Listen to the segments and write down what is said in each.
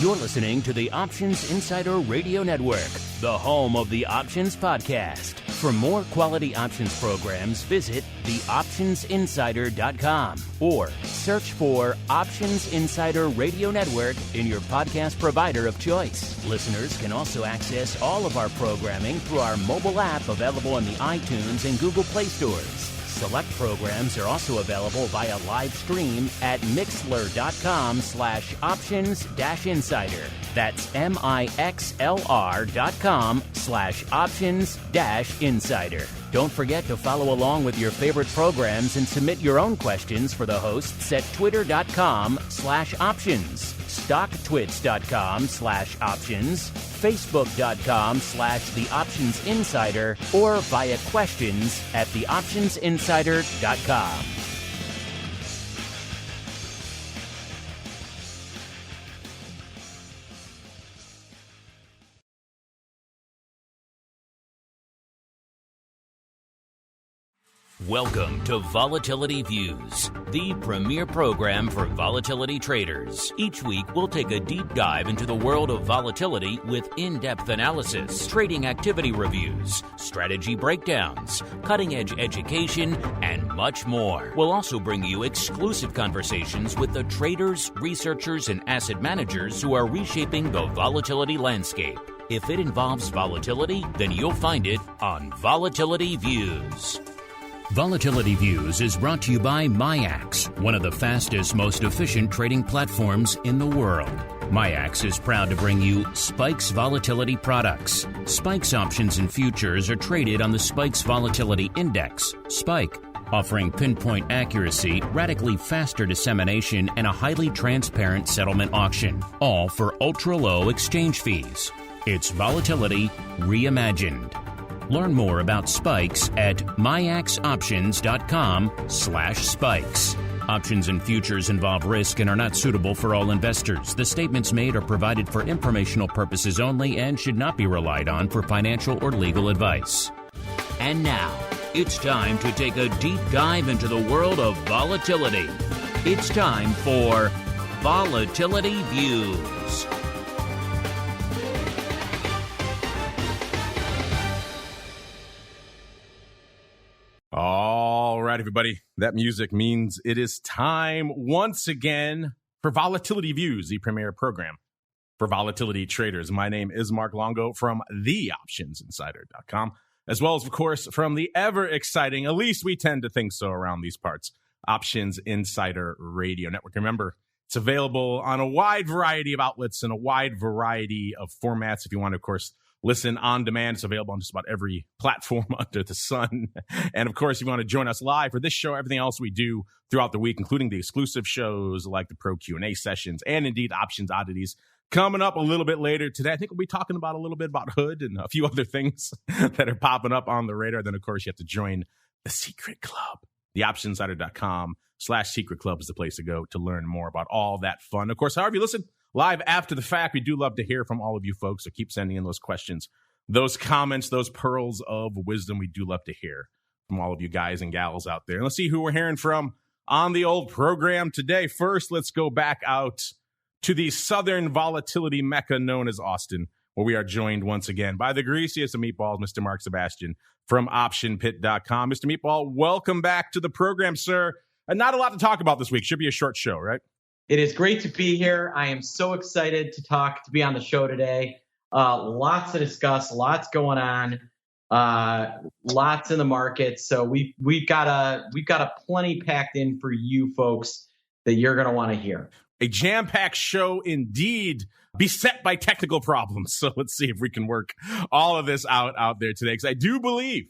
You're listening to the Options Insider Radio Network, the home of the Options Podcast. For more quality options programs, visit theoptionsinsider.com or search for Options Insider Radio Network in your podcast provider of choice. Listeners can also access all of our programming through our mobile app available in the iTunes and Google Play stores. Select programs are also available via live stream at mixlr.com/options-insider. That's mixlr.com/options-insider. Don't forget to follow along with your favorite programs and submit your own questions for the hosts at twitter.com/options, stocktwits.com/options, facebook.com/theoptionsinsider, or via questions at theoptionsinsider.com. Welcome to Volatility Views, the premier program for volatility traders. Each week, we'll take a deep dive into the world of volatility with in-depth analysis, trading activity reviews, strategy breakdowns, cutting-edge education, and much more. We'll also bring you exclusive conversations with the traders, researchers, and asset managers who are reshaping the volatility landscape. If it involves volatility, then you'll find it on Volatility Views. Volatility Views is brought to you by MIAX, one of the fastest, most efficient trading platforms in the world. MIAX is proud to bring you Spikes Volatility products. Spikes options and futures are traded on the Spikes Volatility Index, SPIKE, offering pinpoint accuracy, radically faster dissemination, and a highly transparent settlement auction, all for ultra-low exchange fees. It's volatility reimagined. Learn more about Spikes at miaxoptions.com/spikes. Options and futures involve risk and are not suitable for all investors. The statements made are provided for informational purposes only and should not be relied on for financial or legal advice. And now, it's time to take a deep dive into the world of volatility. It's time for Volatility Views. All right, everybody. That music means it is time once again for Volatility Views, the premier program for volatility traders. My name is Mark Longo from theoptionsinsider.com, as well as, of course, from the ever exciting, at least we tend to think so around these parts, Options Insider Radio Network. Remember, it's available on a wide variety of outlets and a wide variety of formats. If you want to, of course, listen on demand, it's available on just about every platform under the sun. And of course, if you want to join us live for this show, everything else we do throughout the week, including the exclusive shows like the Pro Q&A sessions and indeed Options Oddities, coming up a little bit later today. I think we'll be talking about a little bit about Hood and a few other things that are popping up on the radar. Then, of course, you have to join the Secret Club. TheOptionsinsider.com/Secret Club is the place to go to learn more about all that fun. Of course, however you listen live after the fact, we do love to hear from all of you folks, so keep sending in those questions, those comments, those pearls of wisdom. We do love to hear from all of you guys and gals out there. And let's see who we're hearing from on the old program today. First, let's go back out to the southern volatility mecca known as Austin, where we are joined once again by the greasiest of meatballs, Mr. Mark SEBASTIAN from OptionPit.com. Mr. Meatball, welcome back to the program, sir. And not a lot to talk about this week. Should be a short show, right? It is great to be here. I am so excited to be on the show today. Lots to discuss, lots going on, lots in the market. So we've got a plenty packed in for you folks that you're going to want to hear. A jam-packed show indeed, beset by technical problems. So let's see if we can work all of this out there today. Because I do believe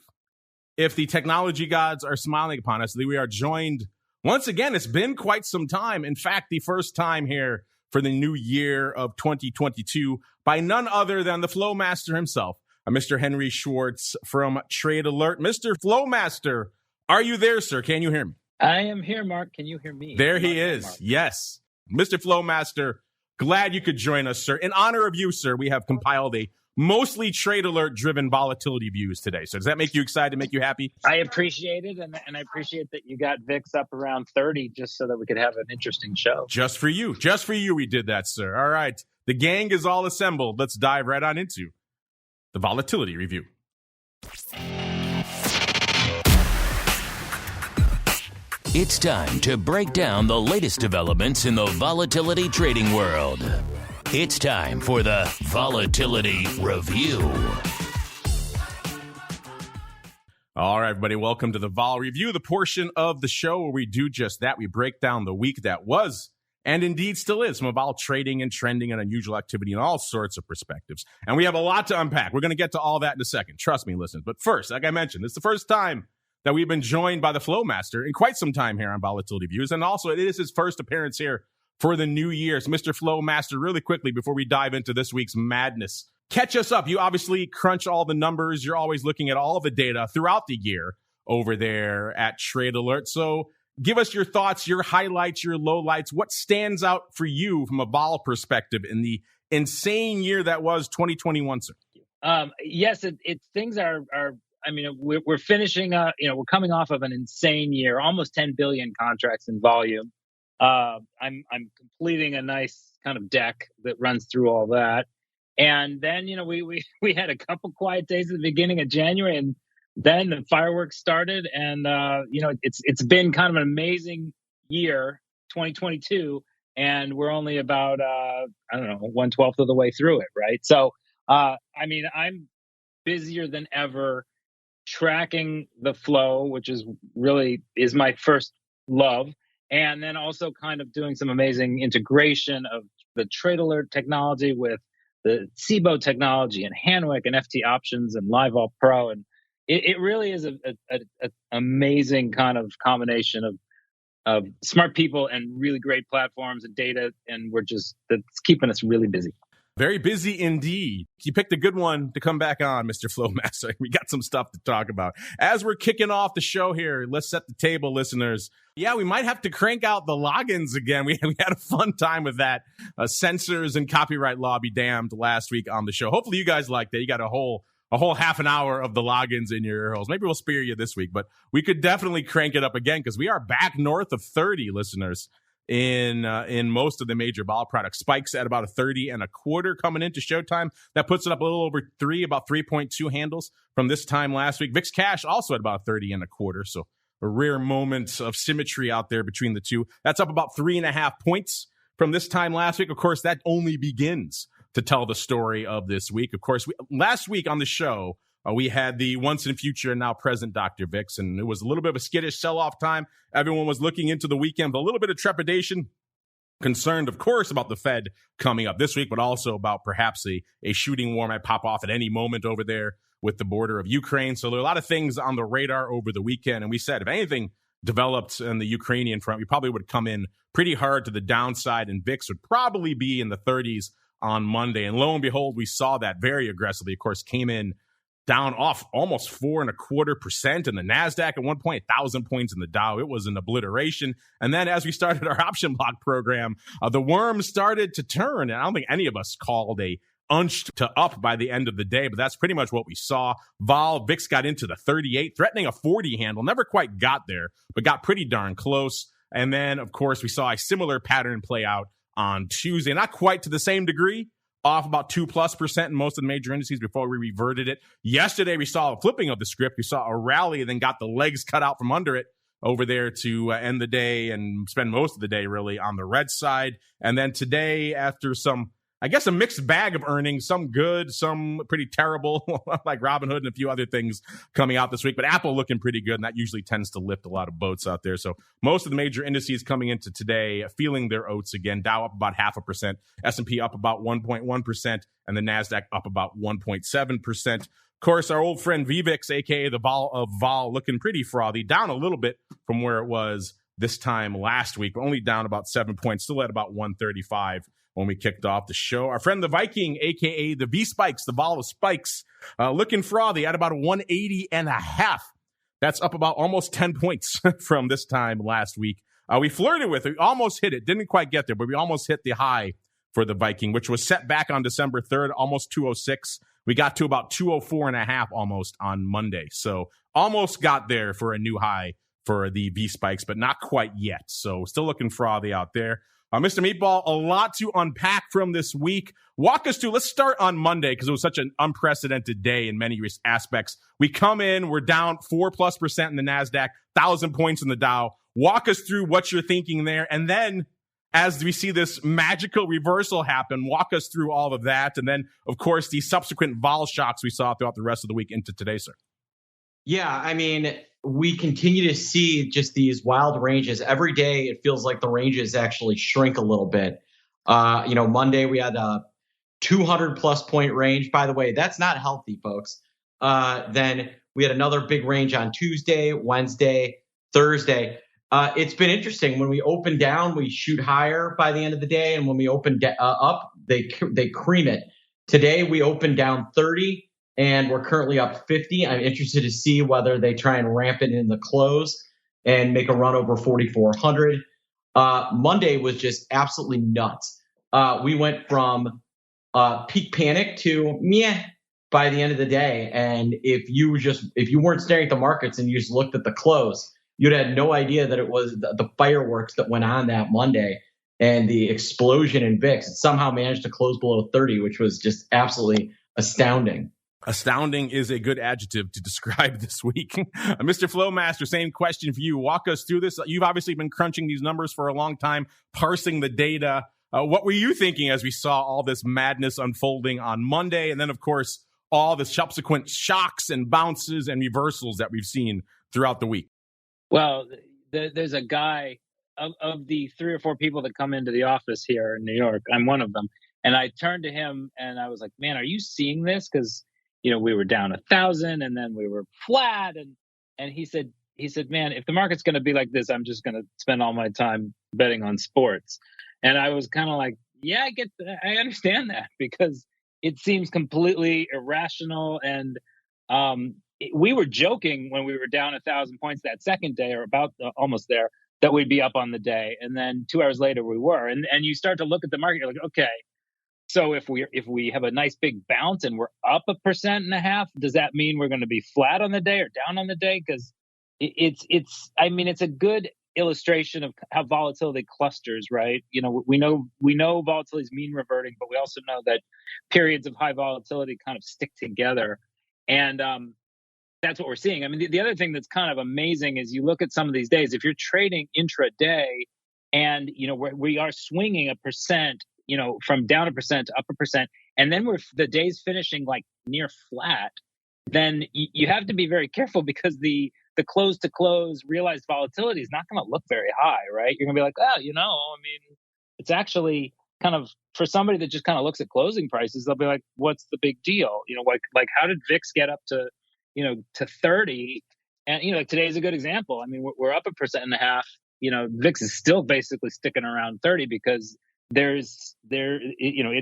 if the technology gods are smiling upon us, we are joined once again. It's been quite some time. In fact, the first time here for the new year of 2022 by none other than the Flowmaster himself, Mr. Henry Schwartz from Trade Alert. Mr. Flowmaster, are you there, sir? Can you hear me? I am here, Mark. Can you hear me? There he is. Yes. Mr. Flowmaster, glad you could join us, sir. In honor of you, sir, we have compiled a mostly Trade Alert driven volatility views today. So does that make you excited, make you happy? I appreciate it. And I appreciate that you got VIX up around 30 just so that we could have an interesting show. Just for you we did that, sir. All right. The gang is all assembled. Let's dive right on into the volatility review. It's time to break down the latest developments in the volatility trading world. It's time for the Volatility Review. All right, everybody, welcome to the Vol Review, the portion of the show where we do just that. We break down the week that was, and indeed still is, from vol trading and trending and unusual activity and all sorts of perspectives. And we have a lot to unpack. We're going to get to all that in a second. Trust me, listeners. But first, like I mentioned, it's the first time that we've been joined by the Flow Master in quite some time here on Volatility Views. And also, it is his first appearance here for the new year. So, Mr. Flow Master, really quickly, before we dive into this week's madness, catch us up. You obviously crunch all the numbers. You're always looking at all the data throughout the year over there at Trade Alert. So give us your thoughts, your highlights, your lowlights. What stands out for you from a vol perspective in the insane year that was 2021, sir? Yes, things are. I mean, we're finishing. We're coming off of an insane year, almost 10 billion contracts in volume. I'm completing a nice kind of deck that runs through all that, and then we had a couple quiet days at the beginning of January, and then the fireworks started, and it's been kind of an amazing year, 2022, and we're only about 1/12 of the way through it, right? So, I mean, I'm busier than ever tracking the flow, which is my first love, and then also kind of doing some amazing integration of the Trade Alert technology with the SIBO technology and Hanwick and FT options and Live All Pro, and it really is an amazing kind of combination of smart people and really great platforms and data, and that's keeping us really busy. Very busy indeed. You picked a good one to come back on, Mr. Flowmaster. We got some stuff to talk about. As we're kicking off the show here, let's set the table, listeners. Yeah, we might have to crank out the logins again. We had a fun time with that. Censors and copyright law be damned last week on the show. Hopefully you guys liked it. You got a whole half an hour of the logins in your ear holes. Maybe we'll spare you this week, but we could definitely crank it up again because we are back north of 30, listeners. In most of the major vol products. Spikes at about a 30.25 coming into showtime. That puts it up a little over 3, about 3.2 handles from this time last week. VIX Cash also at about 30.25. So a rare moment of symmetry out there between the two. That's up about 3.5 points from this time last week. Of course, that only begins to tell the story of this week. Of course, last week on the show, we had the once in future and now present Dr. VIX, and it was a little bit of a skittish sell-off time. Everyone was looking into the weekend with a little bit of trepidation, concerned, of course, about the Fed coming up this week, but also about perhaps a shooting war might pop off at any moment over there with the border of Ukraine. So there are a lot of things on the radar over the weekend, and we said if anything developed in the Ukrainian front, we probably would come in pretty hard to the downside, and VIX would probably be in the 30s on Monday. And lo and behold, we saw that very aggressively. Of course, came in down off almost 4.25%, and the NASDAQ at one point, 1,000 points in the Dow. It was an obliteration. And then as we started our option block program, the worms started to turn. And I don't think any of us called a unched to up by the end of the day, but that's pretty much what we saw. VIX got into the 38, threatening a 40 handle. Never quite got there, but got pretty darn close. And then, of course, we saw a similar pattern play out on Tuesday. Not quite to the same degree, off about 2+% in most of the major indices before we reverted it. Yesterday, we saw a flipping of the script. We saw a rally and then got the legs cut out from under it over there to end the day and spend most of the day really on the red side. And then today, after a mixed bag of earnings, some good, some pretty terrible, like Robinhood and a few other things coming out this week. But Apple looking pretty good, and that usually tends to lift a lot of boats out there. So most of the major indices coming into today feeling their oats again. Dow up about 0.5%, S&P up about 1.1%, and the NASDAQ up about 1.7%. Of course, our old friend VVIX, a.k.a. the Vol of Vol, looking pretty frothy, down a little bit from where it was this time last week, but only down about 7 points, still at about 135 when we kicked off the show. Our friend the Viking, a.k.a. the V-Spikes, the Vol of Spikes, looking frothy at about a 180.5. That's up about almost 10 points from this time last week. We flirted with it. We almost hit it. Didn't quite get there, but we almost hit the high for the Viking, which was set back on December 3rd, almost 206. We got to about 204.5 almost on Monday. So almost got there for a new high for the V-Spikes, but not quite yet. So still looking frothy out there. Mr. Meatball, a lot to unpack from this week. Walk us through. Let's start on Monday because it was such an unprecedented day in many aspects. We come in, we're down 4+% in the NASDAQ, 1,000 points in the Dow. Walk us through what you're thinking there. And then as we see this magical reversal happen, walk us through all of that. And then, of course, the subsequent vol shocks we saw throughout the rest of the week into today, sir. Yeah, I mean, we continue to see just these wild ranges. Every day, it feels like the ranges actually shrink a little bit. Monday we had a 200+ point range. By the way, that's not healthy, folks. Then we had another big range on Tuesday, Wednesday, Thursday. It's been interesting. When we open down, we shoot higher by the end of the day. And when we open up, they cream it. Today, we opened down 30. And we're currently up 50. I'm interested to see whether they try and ramp it in the close and make a run over 4,400. Monday was just absolutely nuts. We went from peak panic to meh by the end of the day. And if you weren't staring at the markets and you just looked at the close, you'd had no idea that it was the fireworks that went on that Monday and the explosion in VIX. It somehow managed to close below 30, which was just absolutely astounding. Astounding is a good adjective to describe this week. Mr. Flowmaster, same question for you. Walk us through this. You've obviously been crunching these numbers for a long time, parsing the data. What were you thinking as we saw all this madness unfolding on Monday? And then, of course, all the subsequent shocks and bounces and reversals that we've seen throughout the week. Well, there's a guy of the 3 or 4 people that come into the office here in New York. I'm one of them. And I turned to him and I was like, man, are you seeing this? Because we were down 1,000 and then we were flat. And he said, man, if the market's going to be like this, I'm just going to spend all my time betting on sports. And I was kind of like, yeah, I understand that because it seems completely irrational. And we were joking when we were down 1,000 points that second day or about almost there that we'd be up on the day. And then 2 hours later we were. And you start to look at the market, you're like, okay. So if we have a nice big bounce and we're up 1.5%, does that mean we're going to be flat on the day or down on the day? Because it's a good illustration of how volatility clusters, right? We know volatility is mean reverting, but we also know that periods of high volatility kind of stick together, and that's what we're seeing. I mean, the other thing that's kind of amazing is you look at some of these days. If you're trading intraday, and we are swinging 1%. From down 1% to up 1%, and then the day's finishing like near flat, then you have to be very careful because the close to close realized volatility is not going to look very high, right? You're going to be like, it's actually kind of, for somebody that just kind of looks at closing prices, they'll be like, what's the big deal? Like how did VIX get up to, to 30? And, like today's a good example. I mean, we're up 1.5%. VIX is still basically sticking around 30 because it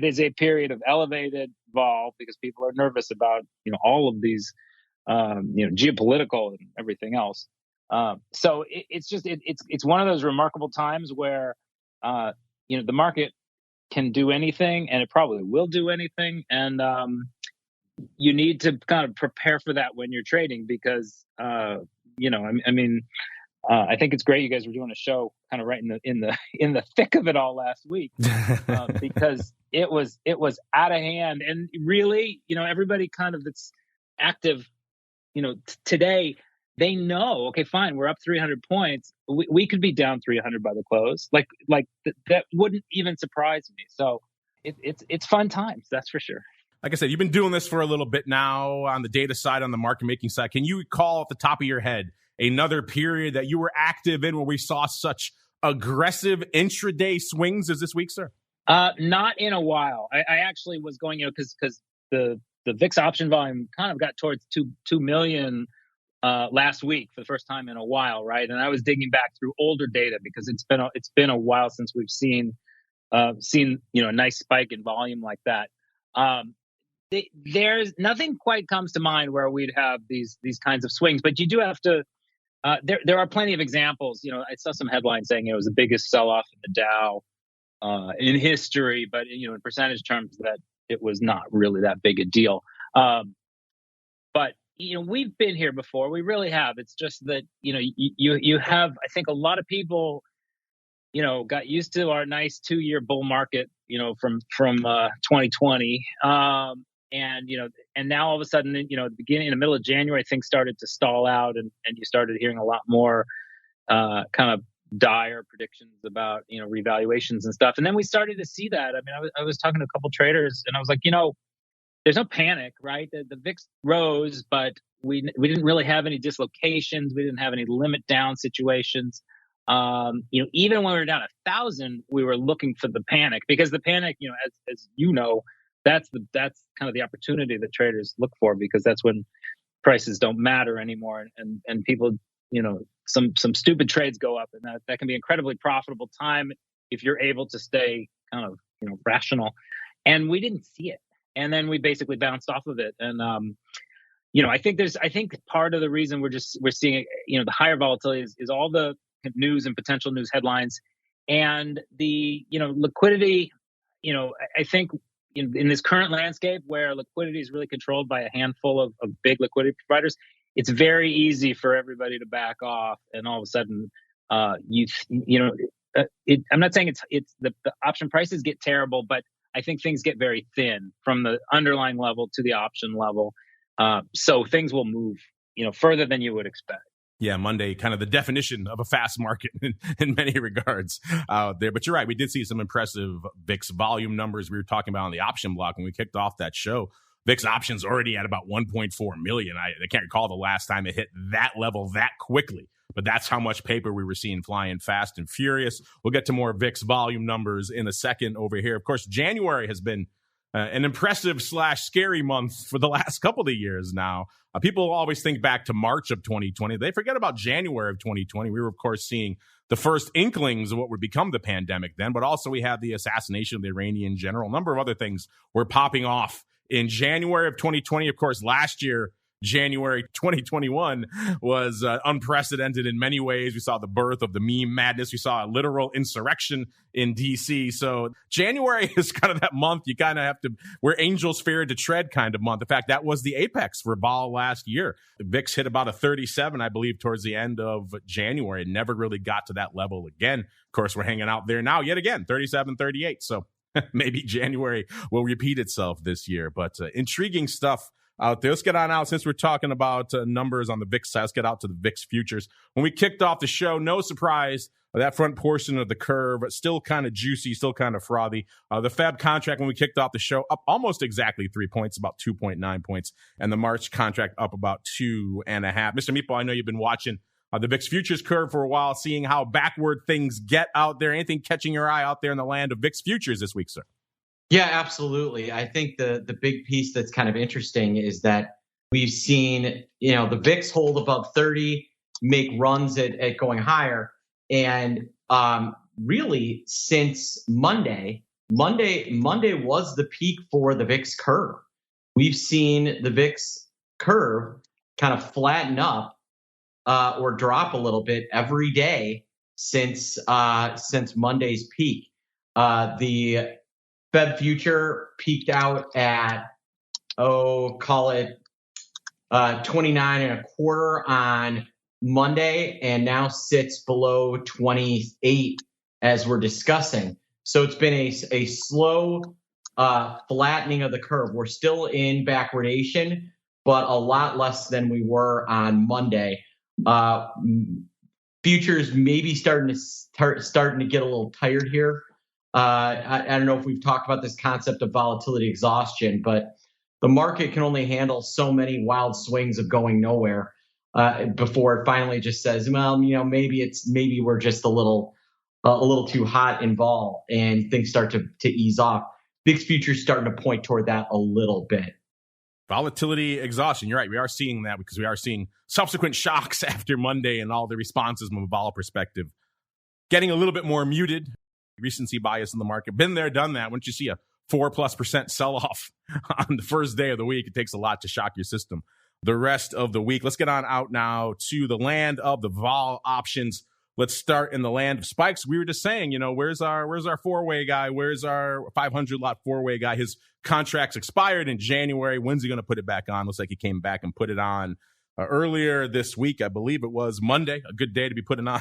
is a period of elevated vol because people are nervous about all of these geopolitical and everything else. So it's one of those remarkable times where the market can do anything and it probably will do anything, and you need to kind of prepare for that when you're trading because I think it's great you guys were doing a show kind of right in the thick of it all last week because it was out of hand, and really everybody kind of that's active today, they know, okay, fine, we're up 300 points, we could be down 300 by the close, that wouldn't even surprise me. So it's fun times, that's for sure. Like I said, you've been doing this for a little bit now on the data side, on the market making side. Can you recall off the top of your head another period that you were active in where we saw such aggressive intraday swings as this week, sir? Not in a while. I actually was going, because the VIX option volume kind of got towards 2 million last week for the first time in a while, right? And I was digging back through older data because it's been a while since we've seen a nice spike in volume like that. There's nothing quite comes to mind where we'd have these kinds of swings, but you do have to. There are plenty of examples. I saw some headlines saying it was the biggest sell-off in the Dow in history, but in percentage terms, that it was not really that big a deal. But we've been here before. We really have. It's just that you have, I think, a lot of people got used to our nice 2-year bull market, from 2020. And now all of a sudden, at the middle of January, things started to stall out, and you started hearing a lot more kind of dire predictions about, revaluations and stuff. And then we started to see that. I mean, I was talking to a couple traders, and I was like, there's no panic, right? The VIX rose, but we didn't really have any dislocations. We didn't have any limit down situations. Even when we were down 1,000, we were looking for the panic, because the panic, as that's kind of the opportunity that traders look for, because that's when prices don't matter anymore, and people, some stupid trades go up, and that can be incredibly profitable time if you're able to stay kind of rational. And we didn't see it, and then we basically bounced off of it. And I think part of the reason we're seeing the higher volatility is all the news and potential news headlines, and the liquidity. I think in this current landscape where liquidity is really controlled by a handful of big liquidity providers, it's very easy for everybody to back off, and all of a sudden, I'm not saying it's the option prices get terrible, but I think things get very thin from the underlying level to the option level. So things will move, further than you would expect. Yeah, Monday, kind of the definition of a fast market in many regards out there. But you're right, we did see some impressive VIX volume numbers we were talking about on the option block when we kicked off that show. VIX options already at about 1.4 million. I can't recall the last time it hit that level that quickly, but that's how much paper we were seeing flying fast and furious. We'll get to more VIX volume numbers in a second over here. Of course, January has been an impressive / scary month for the last couple of years now. People always think back to March of 2020. They forget about January of 2020. We were, of course, seeing the first inklings of what would become the pandemic then, but also we had the assassination of the Iranian general. A number of other things were popping off in January of 2020. Of course, last year, January 2021 was unprecedented in many ways. We saw the birth of the meme madness. We saw a literal insurrection in DC. So January is kind of that month you kind of have to, where angels fear to tread kind of month. In fact, that was the apex for vol last year. The VIX hit about a 37, I believe, towards the end of January. It never really got to that level again. Of course, we're hanging out there now yet again, 37, 38. So maybe January will repeat itself this year, but intriguing stuff out there. Let's get on out, since we're talking about numbers on the VIX side. Let's get out to the VIX futures. When we kicked off the show, no surprise, that front portion of the curve still kind of juicy, still kind of frothy. The Feb contract, when we kicked off the show, up almost exactly 3 points, about 2.9 points, and the March contract up about 2.5. Mr. Meatball, I know you've been watching the VIX futures curve for a while, seeing how backward things get out there. Anything catching your eye out there in the land of VIX futures this week, sir? Yeah, absolutely. I think the big piece that's kind of interesting is that we've seen, the VIX hold above 30, make runs at going higher. And really since Monday was the peak for the VIX curve. We've seen the VIX curve kind of flatten up or drop a little bit every day since Monday's peak. The Fed future peaked out at, call it 29.25 on Monday, and now sits below 28 as we're discussing. So it's been a slow flattening of the curve. We're still in backwardation, but a lot less than we were on Monday. Futures maybe starting to get a little tired here. I don't know if we've talked about this concept of volatility exhaustion, but the market can only handle so many wild swings of going nowhere before it finally just says, well, maybe we're just a little too hot in vol, and things start to ease off. VIX futures starting to point toward that a little bit. Volatility exhaustion. You're right. We are seeing that because we are seeing subsequent shocks after Monday, and all the responses from a vol perspective getting a little bit more muted. Recency bias in the market. Been there, done that. Once you see a 4+% sell-off on the first day of the week, it takes a lot to shock your system the rest of the week. Let's get on out now to the land of the vol options. Let's start in the land of spikes. We were just saying, where's our four-way guy? Where's our 500-lot four-way guy? His contract's expired in January. When's he going to put it back on? Looks like he came back and put it on earlier this week. I believe it was Monday. A good day to be putting on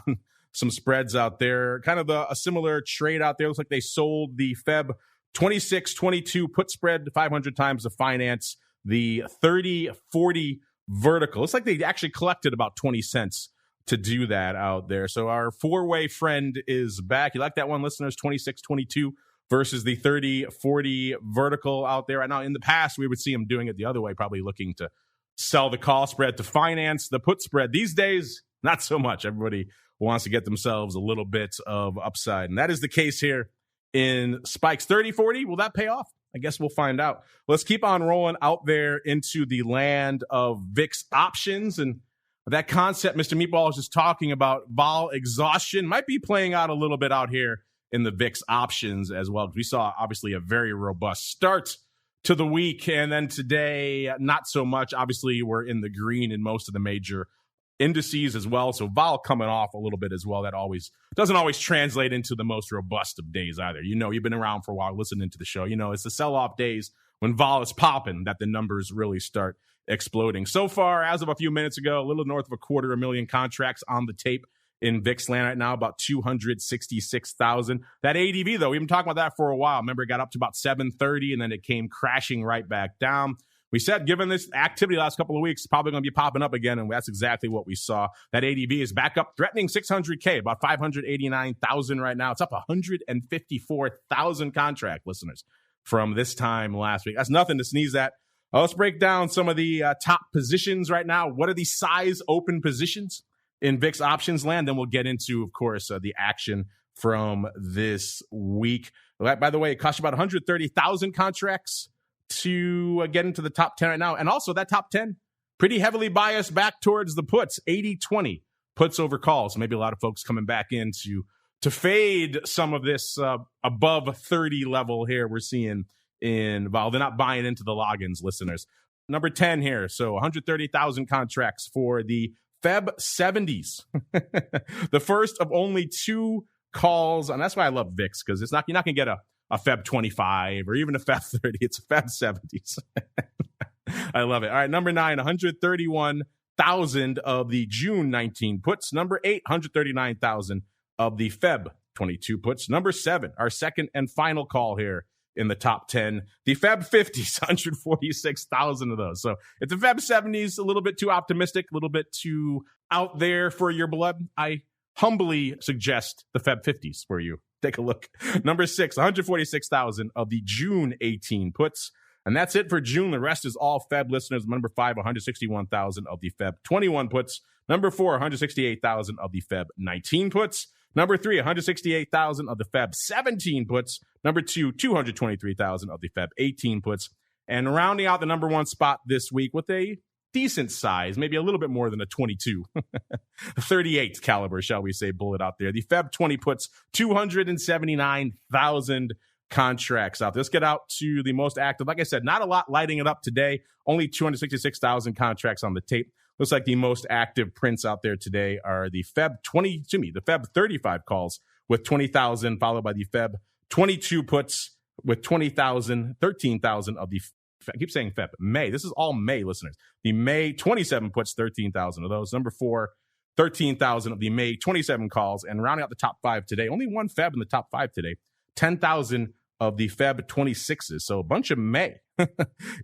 some spreads out there. Kind of a similar trade out there. Looks like they sold the Feb 26-22 put spread 500 times to finance the 30-40 vertical. Looks like they actually collected about 20 cents to do that out there. So our four-way friend is back. You like that one, listeners? 26-22 versus the 30-40 vertical out there right now. In the past, we would see him doing it the other way, probably looking to sell the call spread to finance the put spread. These days, not so much. Everybody wants to get themselves a little bit of upside. And that is the case here in spikes. 30-40, will that pay off? I guess we'll find out. Let's keep on rolling out there into the land of VIX options. And that concept Mr. Meatball was just talking about, vol exhaustion, might be playing out a little bit out here in the VIX options as well. We saw obviously a very robust start to the week. And then today, not so much. Obviously, we're in the green in most of the major indices as well. So vol coming off a little bit as well. That doesn't always translate into the most robust of days either. You know, you've been around for a while listening to the show. You know, it's the sell-off days when vol is popping that the numbers really start exploding. So far, as of a few minutes ago, a little north of 250,000 contracts on the tape in VIX land right now, about 266,000. That ADV, though, we've been talking about that for a while. Remember, it got up to about 730, and then it came crashing right back down. We said, given this activity last couple of weeks, it's probably going to be popping up again, and that's exactly what we saw. That ADV is back up, threatening 600K, about 589,000 right now. It's up 154,000 contract listeners from this time last week. That's nothing to sneeze at. Let's break down some of the top positions right now. What are the size open positions in VIX options land? Then we'll get into, of course, the action from this week. By the way, it costs you about 130,000 contracts to get into the top 10 right now. And also that top 10, pretty heavily biased back towards the puts, 80-20 puts over calls. So maybe a lot of folks coming back in to fade some of this above 30 level here we're seeing in vol. They're not buying into the logins, listeners. Number 10 here. So 130,000 contracts for the Feb 70s. The first of only two calls. And that's why I love VIX, because you're not going to get a Feb 25 or even a Feb 30. It's a Feb 70s. I love it. All right, number 9, 131,000 of the June 19 puts. Number 8, 139,000 of the Feb 22 puts. Number 7, our second and final call here in the top 10, the Feb 50s, 146,000 of those. So if the Feb 70s a little bit too optimistic, a little bit too out there for your blood, I humbly suggest the Feb 50s for you. Take a look. Number 6, 146,000 of the June 18 puts. And that's it for June. The rest is all Feb listeners. Number 5, 161,000 of the Feb 21 puts. Number 4, 168,000 of the Feb 19 puts. Number 3, 168,000 of the Feb 17 puts. Number 2, 223,000 of the Feb 18 puts. And rounding out the number 1 spot this week with a decent size, maybe a little bit more than a 22, 38 caliber, shall we say, bullet out there. The Feb 20 puts 279,000 contracts out there. Let's get out to the most active. Like I said, not a lot lighting it up today. Only 266,000 contracts on the tape. Looks like the most active prints out there today are the Feb 35 calls with 20,000, followed by the Feb 22 puts with 20,000, 13,000 of the I keep saying Feb. May. This is all May, listeners. The May 27 puts, 13,000 of those. Number 4, 13,000 of the May 27 calls. And rounding out the top 5 today, only one Feb in the top 5 today, 10,000 of the Feb 26s. So a bunch of May.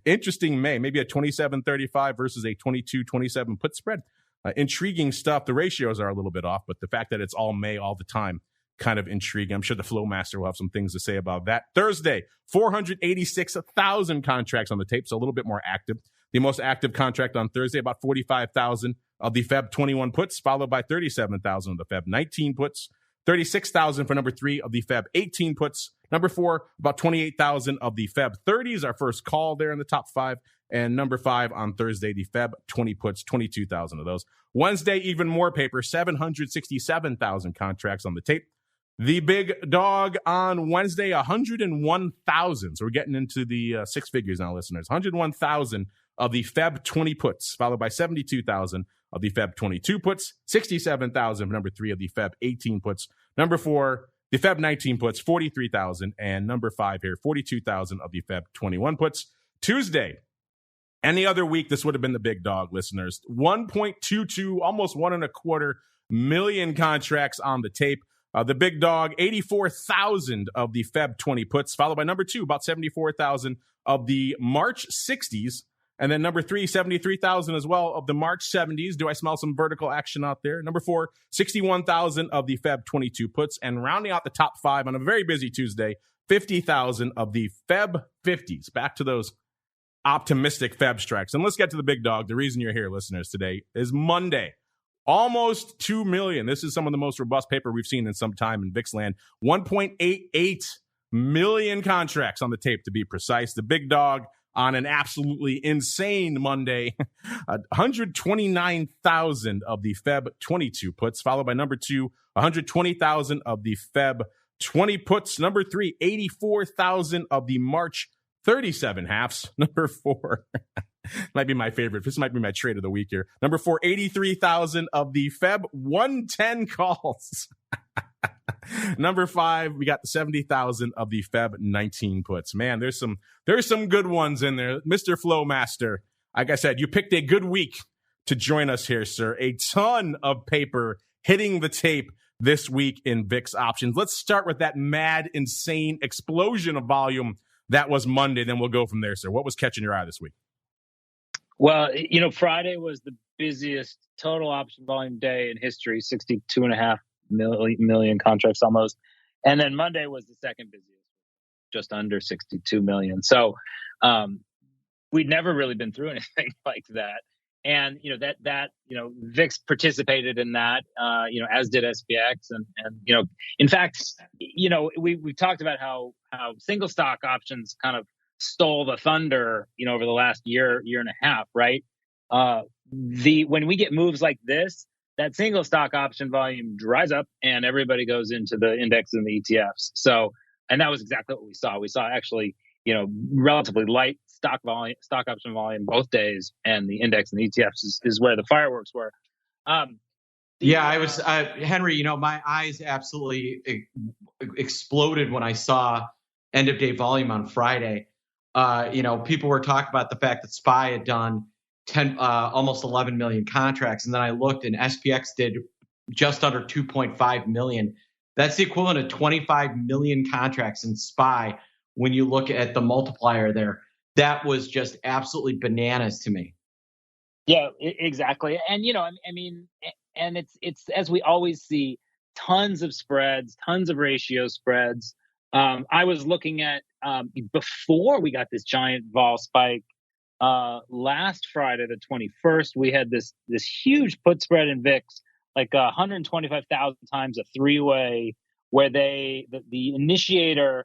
Interesting May. Maybe a 27-35 versus a 22-27 put spread. Intriguing stuff. The ratios are a little bit off, but the fact that it's all May all the time, kind of intriguing. I'm sure the Flow Master will have some things to say about that. Thursday, 486,000 contracts on the tape, so a little bit more active. The most active contract on Thursday, about 45,000 of the Feb 21 puts, followed by 37,000 of the Feb 19 puts, 36,000 for number 3 of the Feb 18 puts. Number 4, about 28,000 of the Feb 30s, our first call there in the top 5. And number 5 on Thursday, the Feb 20 puts, 22,000 of those. Wednesday, even more paper, 767,000 contracts on the tape. The big dog on Wednesday, 101,000. So we're getting into the six figures now, listeners. 101,000 of the Feb 20 puts, followed by 72,000 of the Feb 22 puts, 67,000 for number 3 of the Feb 18 puts. Number 4, the Feb 19 puts, 43,000. And number 5 here, 42,000 of the Feb 21 puts. Tuesday, any other week, this would have been the big dog, listeners. 1.22, almost 1.25 million contracts on the tape. The big dog, 84,000 of the Feb 20 puts, followed by number 2, about 74,000 of the March 60s. And then number 3, 73,000 as well of the March 70s. Do I smell some vertical action out there? Number 4, 61,000 of the Feb 22 puts. And rounding out the top 5 on a very busy Tuesday, 50,000 of the Feb 50s. Back to those optimistic Feb strikes. And let's get to the big dog. The reason you're here, listeners, today is Monday. Almost 2 million. This is some of the most robust paper we've seen in some time in VIX land. 1.88 million contracts on the tape, to be precise. The big dog on an absolutely insane Monday. 129,000 of the Feb 22 puts, followed by number 2, 120,000 of the Feb 20 puts. Number 3, 84,000 of the March 37 halves. Number 4, might be my favorite. This might be my trade of the week here. Number 4, 83,000 of the Feb 110 calls. Number 5, we got the 70,000 of the Feb 19 puts. Man, there's some good ones in there. Mr. Flowmaster, like I said, you picked a good week to join us here, sir. A ton of paper hitting the tape this week in VIX options. Let's start with that mad, insane explosion of volume that was Monday. Then we'll go from there, sir. What was catching your eye this week? Well, Friday was the busiest total option volume day in history, 62.5 million contracts almost. And then Monday was the second busiest, just under 62 million. So we'd never really been through anything like that. And, VIX participated in that, as did SPX. And in fact, we've talked about how single stock options kind of stole the thunder, over the last year and a half, right? When we get moves like this, that single stock option volume dries up and everybody goes into the index and the ETFs. So, and that was exactly what we saw. We saw actually, relatively light stock option volume both days, and the index and the ETFs is where the fireworks were. I was, Henry, my eyes absolutely exploded when I saw end of day volume on Friday. People were talking about the fact that SPY had done almost 11 million contracts. And then I looked, and SPX did just under 2.5 million. That's the equivalent of 25 million contracts in SPY when you look at the multiplier there. That was just absolutely bananas to me. Yeah, exactly. And, and it's as we always see, tons of spreads, tons of ratio spreads. I was looking at before we got this giant vol spike last Friday, the 21st, we had this huge put spread in VIX, like 125,000 times a three-way, where the initiator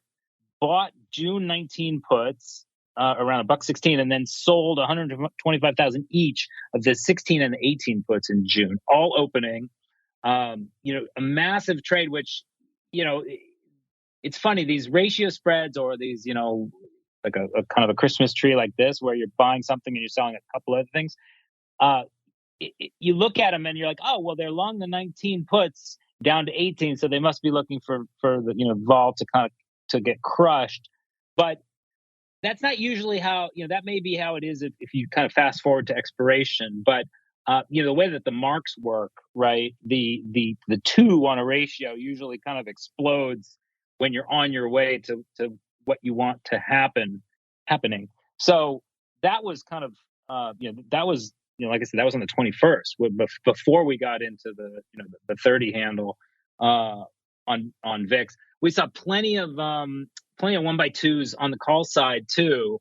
bought June 19 puts around $1.16 and then sold 125,000 each of the 16 and the 18 puts in June, all opening. A massive trade, which it's funny, these ratio spreads or these, like a kind of a Christmas tree like this, where you're buying something and you're selling a couple other things. You look at them and you're like, oh, well, they're long the 19 puts down to 18, so they must be looking for the vol to kind of to get crushed. But that's not usually how, that may be how it is if you kind of fast forward to expiration. But the way that the marks work, right? The 2 on a ratio usually kind of explodes when you're on your way to what you want to happening. So that was kind of, that was, like I said, that was on the 21st, before we got into the 30 handle on VIX. We saw plenty of 1x2s on the call side too,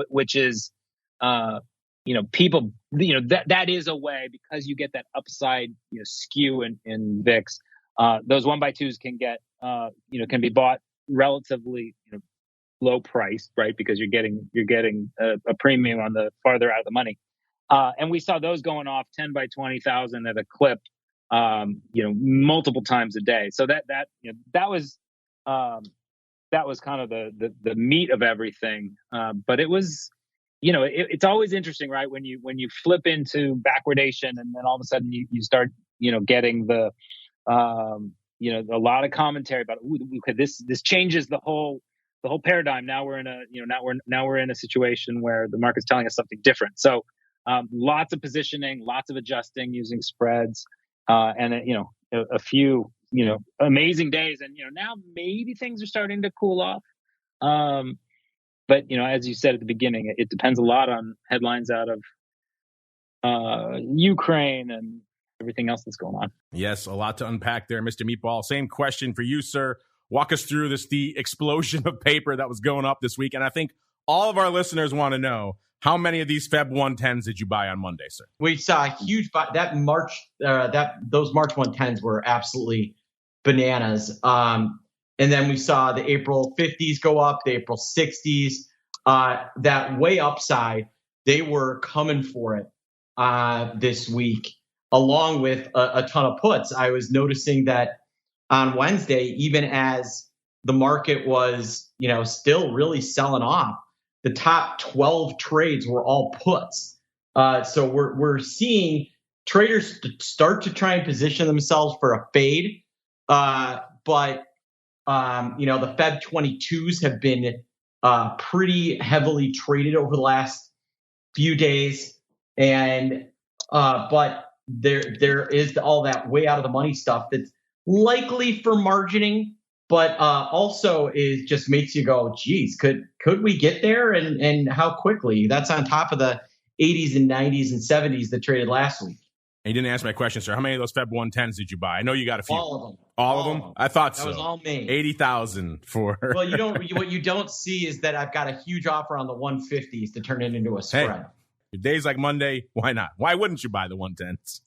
which is, people, that is a way, because you get that upside, skew in VIX. Those 1x2s can get, can be bought relatively, low price, right? Because you're getting a premium on the farther out of the money. And we saw those going off 10 by 20,000 at a clip, multiple times a day. So that was kind of the meat of everything. But it was, it's always interesting, right? When you flip into backwardation and then all of a sudden you start, getting a lot of commentary about, okay, this changes the whole paradigm. Now we're in a situation where the market's telling us something different. So lots of positioning, lots of adjusting using spreads. and a few amazing days, and now maybe things are starting to cool off. But as you said at the beginning, it depends a lot on headlines out of Ukraine and everything else that's going on. Yes, a lot to unpack there, Mr. Meatball. Same question for you, sir. Walk us through the explosion of paper that was going up this week. And I think all of our listeners want to know, how many of these Feb 110s did you buy on Monday, sir? We saw a huge those March 110s were absolutely bananas. And then we saw the April 50s go up, the April 60s. That way upside, they were coming for it this week, along with a ton of puts. I was noticing that on Wednesday, even as the market was, still really selling off, the top 12 trades were all puts. So we're seeing traders start to try and position themselves for a fade. But the Feb 22s have been pretty heavily traded over the last few days. And but there is all that way out of the money stuff that's likely for margining, but also just makes you go, geez, could we get there, and how quickly? That's on top of the 80s and 90s and 70s that traded last week. And you didn't answer my question, sir. How many of those Feb 110s did you buy? I know you got a few. All of them. All of them? I thought so. That was all me. 80,000 for. Well, what you don't see is that I've got a huge offer on the 150s to turn it into a spread. Hey. Days like Monday, why not? Why wouldn't you buy the 110s?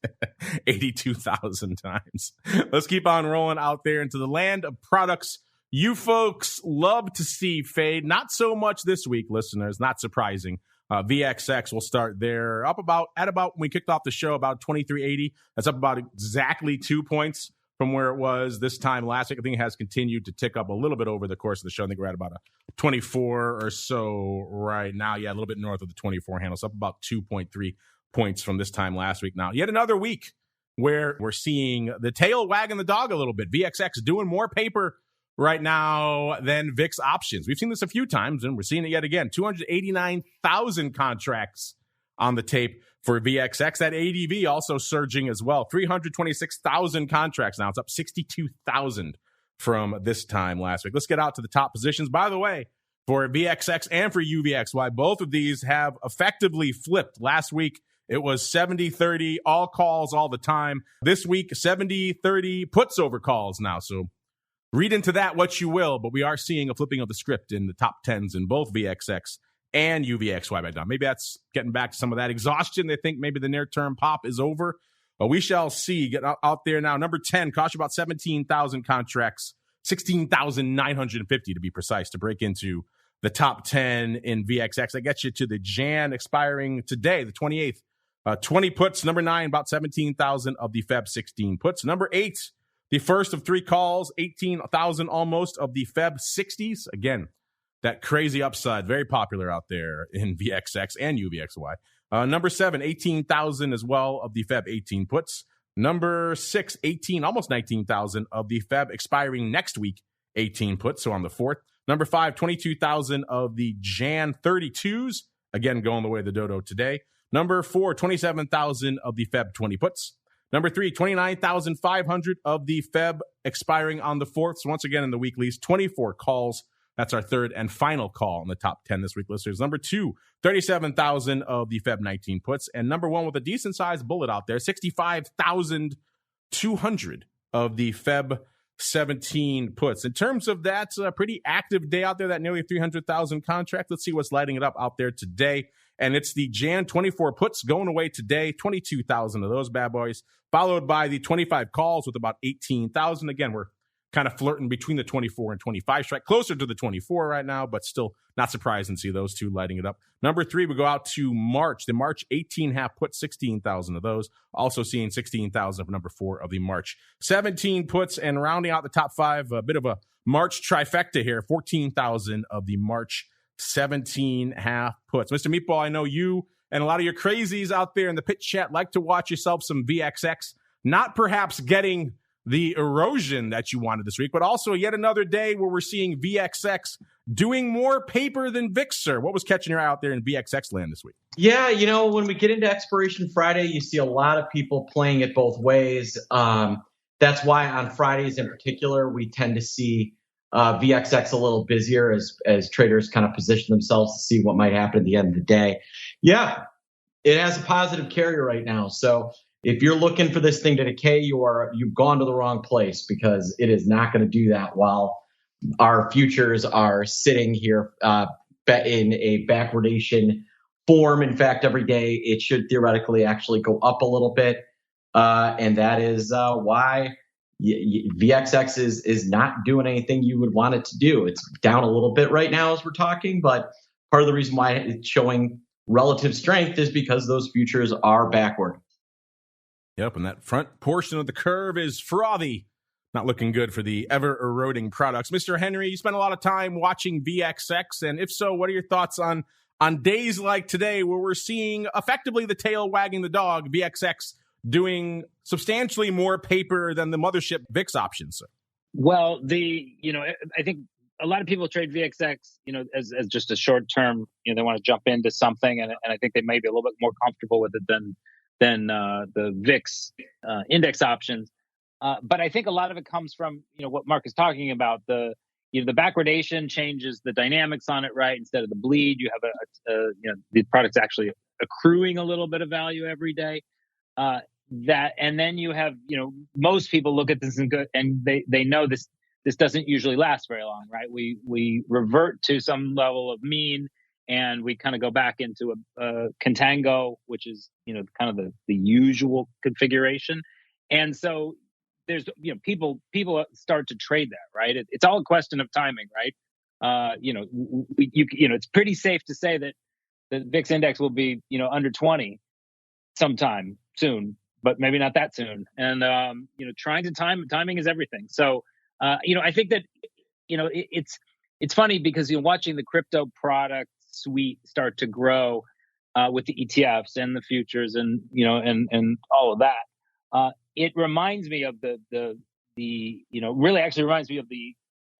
82,000 times. Let's keep on rolling out there into the land of products you folks love to see fade. Not so much this week, listeners. Not surprising. VXX will start there. At about when we kicked off the show, about 2380. That's up about exactly 2 points from where it was this time last week. I think it has continued to tick up a little bit over the course of the show. I think we're at about a 24 or so right now. Yeah, a little bit north of the 24 handle. So up about 2.3 points from this time last week. Now, yet another week where we're seeing the tail wagging the dog a little bit. VXX doing more paper right now than VIX options. We've seen this a few times, and we're seeing it yet again. 289,000 contracts on the tape for VXX. That ADV also surging as well. 326,000 contracts now. It's up 62,000 from this time last week. Let's get out to the top positions. By the way, for VXX and for UVXY, both of these have effectively flipped. Last week, it was 70-30, all calls all the time. This week, 70-30 puts over calls now. So read into that what you will, but we are seeing a flipping of the script in the top 10s in both VXX and UVXY by now. Maybe that's getting back to some of that exhaustion. They think maybe the near-term pop is over, but we shall see. Get out there now. Number 10, cost you about 17,000 contracts, 16,950 to be precise, to break into the top 10 in VXX. That gets you to the Jan expiring today, the 28th. 20 puts. Number 9, about 17,000 of the Feb 16 puts. Number 8, the first of 3 calls, 18,000 almost of the Feb 60s. Again, that crazy upside, very popular out there in VXX and UVXY. Number 7, 18,000 as well of the Feb 18 puts. Number 6, 18, almost 19,000 of the Feb expiring next week 18 puts, so on the 4th. Number 5, 22,000 of the Jan 32s, again going the way of the dodo today. Number 4, 27,000 of the Feb 20 puts. Number 3, 29,500 of the Feb expiring on the 4th. So once again in the weeklies, 24 calls. That's our third and final call in the top 10 this week, listeners. Number 2, 37,000 of the Feb 19 puts. And number 1 with a decent-sized bullet out there, 65,200 of the Feb 17 puts. In terms of that, a pretty active day out there, that nearly 300,000 contract. Let's see what's lighting it up out there today. And it's the Jan 24 puts going away today, 22,000 of those bad boys, followed by the 25 calls with about 18,000. Again, we're kind of flirting between the 24 and 25 strike, closer to the 24 right now, but still not surprising to see those two lighting it up. Number 3, we go out to March. The March 18 half put, 16,000 of those. Also seeing 16,000 of number 4 of the March 17 puts, and rounding out the top 5, a bit of a March trifecta here, 14,000 of the March 17 half puts. Mr. Meatball, I know you and a lot of your crazies out there in the pitch chat like to watch yourself some VXX, not perhaps getting the erosion that you wanted this week, but also yet another day where we're seeing VXX doing more paper than VIX, sir. What was catching your eye out there in VXX land this week? Yeah, when we get into Expiration Friday, you see a lot of people playing it both ways. That's why on Fridays in particular, we tend to see VXX a little busier as traders kind of position themselves to see what might happen at the end of the day. Yeah, it has a positive carry right now. So if you're looking for this thing to decay, you've gone to the wrong place, because it is not going to do that while our futures are sitting here in a backwardation form. In fact, every day it should theoretically actually go up a little bit. And that is why VXX is not doing anything you would want it to do. It's down a little bit right now as we're talking, but part of the reason why it's showing relative strength is because those futures are backward. Yep, and that front portion of the curve is frothy. Not looking good for the ever-eroding products. Mr. Henry, you spent a lot of time watching VXX, and if so, what are your thoughts on days like today where we're seeing effectively the tail wagging the dog, VXX doing substantially more paper than the mothership VIX options, sir? Well, I think a lot of people trade VXX, as just a short term, they want to jump into something, and I think they may be a little bit more comfortable with it than the VIX index options. But I think a lot of it comes from, what Mark is talking about. The backwardation changes the dynamics on it, right? Instead of the bleed, you have the product's actually accruing a little bit of value every day. And then you have, most people look at this and they know this doesn't usually last very long, right? We revert to some level of mean, and we kind of go back into a contango, which is, kind of the usual configuration. And so there's, people start to trade that, right? It's all a question of timing, right? It's pretty safe to say that the VIX index will be, under 20 sometime soon, but maybe not that soon. And, trying to timing is everything. So, I think that, it's funny because you're watching the crypto product suite start to grow with the ETFs and the futures and, and all of that. It reminds me of really actually reminds me of the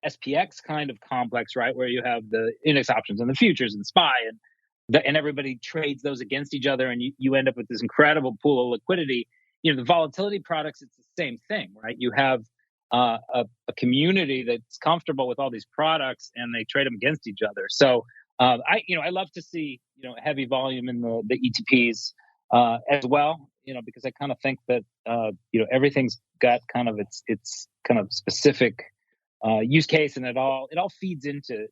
SPX kind of complex, right? Where you have the index options and the futures and SPY and everybody trades those against each other, and you end up with this incredible pool of liquidity. The volatility products, it's the same thing, right? You have a community that's comfortable with all these products, and they trade them against each other. So I love to see heavy volume in the ETPs as well. Because I kind of think that everything's got kind of its kind of specific use case, and it all feeds into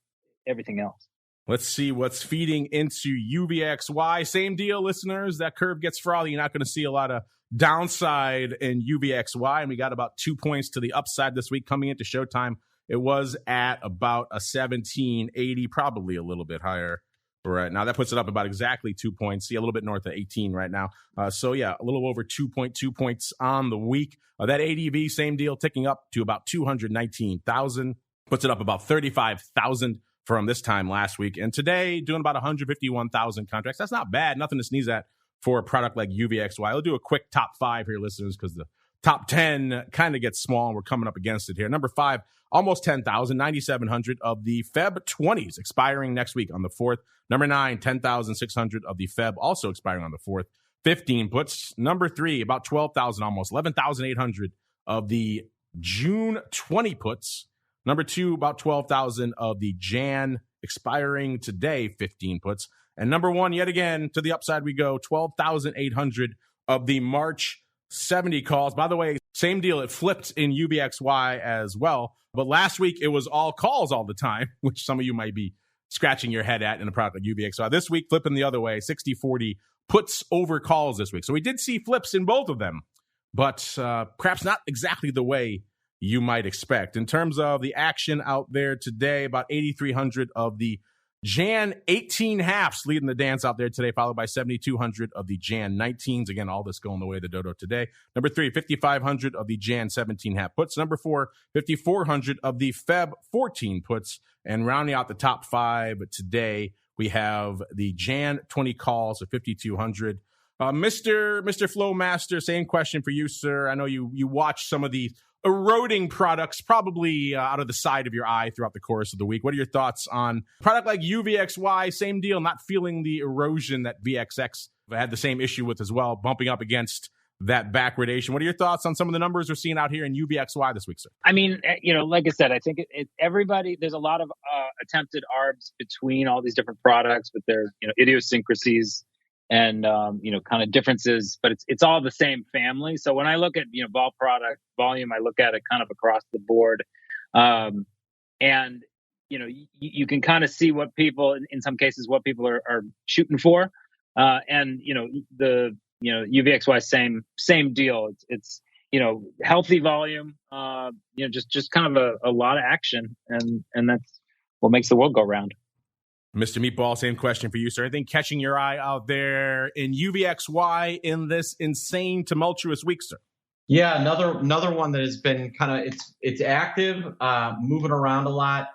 everything else. Let's see what's feeding into UVXY. Same deal, listeners. That curve gets frothy. You're not going to see a lot of downside in UVXY, and we got about 2 points to the upside this week. Coming into showtime, it was at about a 1780, probably a little bit higher right now. That puts it up about exactly 2 points. See, a little bit north of 18 right now. So yeah, a little over 2.2 points on the week. That ADV, same deal, ticking up to about 219,000. Puts it up about 35,000 from this time last week. And today, doing about 151,000 contracts. That's not bad. Nothing to sneeze at for a product like UVXY. I'll do a quick top 5 here, listeners, because the top 10 kind of gets small, and we're coming up against it here. Number 5, almost 10,000, 9,700 of the Feb 20s expiring next week on the 4th. Number 9, 10,600 of the Feb, also expiring on the 4th. 15 puts. Number 3, about 12,000, almost 11,800 of the June 20 puts. Number 2, about 12,000 of the Jan expiring today 15 puts. And number 1, yet again, to the upside we go, 12,800 of the March 70 calls. By the way, same deal. It flipped in UVXY as well. But last week, it was all calls all the time, which some of you might be scratching your head at in a product like UVXY. This week, flipping the other way, 60-40 puts over calls this week. So we did see flips in both of them, but perhaps not exactly the way you might expect. In terms of the action out there today, about 8,300 of the Jan 18 halves leading the dance out there today, followed by 7,200 of the Jan 19s. Again, all this going the way of the dodo today. Number 3, 5,500 of the Jan 17 half puts. Number 4, 5,400 of the Feb 14 puts. And rounding out the top 5 today, we have the Jan 20 calls of 5,200. Mr. Flowmaster, same question for you, sir. I know you watch some of the eroding products probably out of the side of your eye throughout the course of the week. What are your thoughts on a product like UVXY? Same deal, not feeling the erosion that VXX had the same issue with as well, bumping up against that backwardation. What are your thoughts on some of the numbers we're seeing out here in UVXY this week, sir? I mean, like I said, I think everybody, there's a lot of attempted arbs between all these different products with their, idiosyncrasies and, kind of differences, but it's all the same family. So when I look at, vol product volume, I look at it kind of across the board. And, you can kind of see what people, in some cases, what people are shooting for. And, the UVXY, same deal. It's healthy volume, just kind of a lot of action. And that's what makes the world go round. Mr. Meatball, same question for you, sir. Anything catching your eye out there in UVXY in this insane, tumultuous week, sir? Yeah, another one that has been kind of it's active, moving around a lot.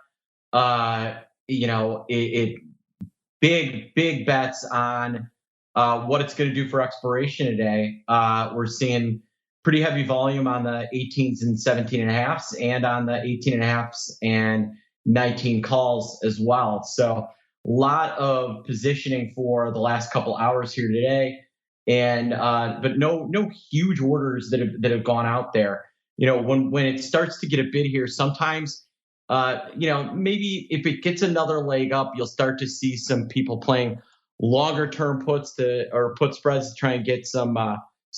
Big bets on what it's going to do for expiration today. We're seeing pretty heavy volume on the 18s and 17.5s and on the 18.5s and 19 calls as well. So a lot of positioning for the last couple hours here today, and but no huge orders that have gone out there. When it starts to get a bid here, sometimes maybe if it gets another leg up, you'll start to see some people playing longer term puts or put spreads to try and get some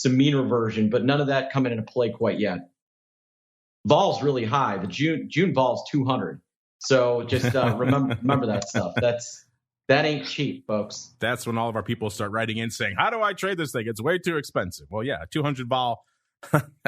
mean reversion, but none of that coming into play quite yet. Vol's really high. The June vol's 200. So just remember that stuff. That ain't cheap, folks. That's when all of our people start writing in saying, "How do I trade this thing? It's way too expensive." Well, yeah, 200 vol.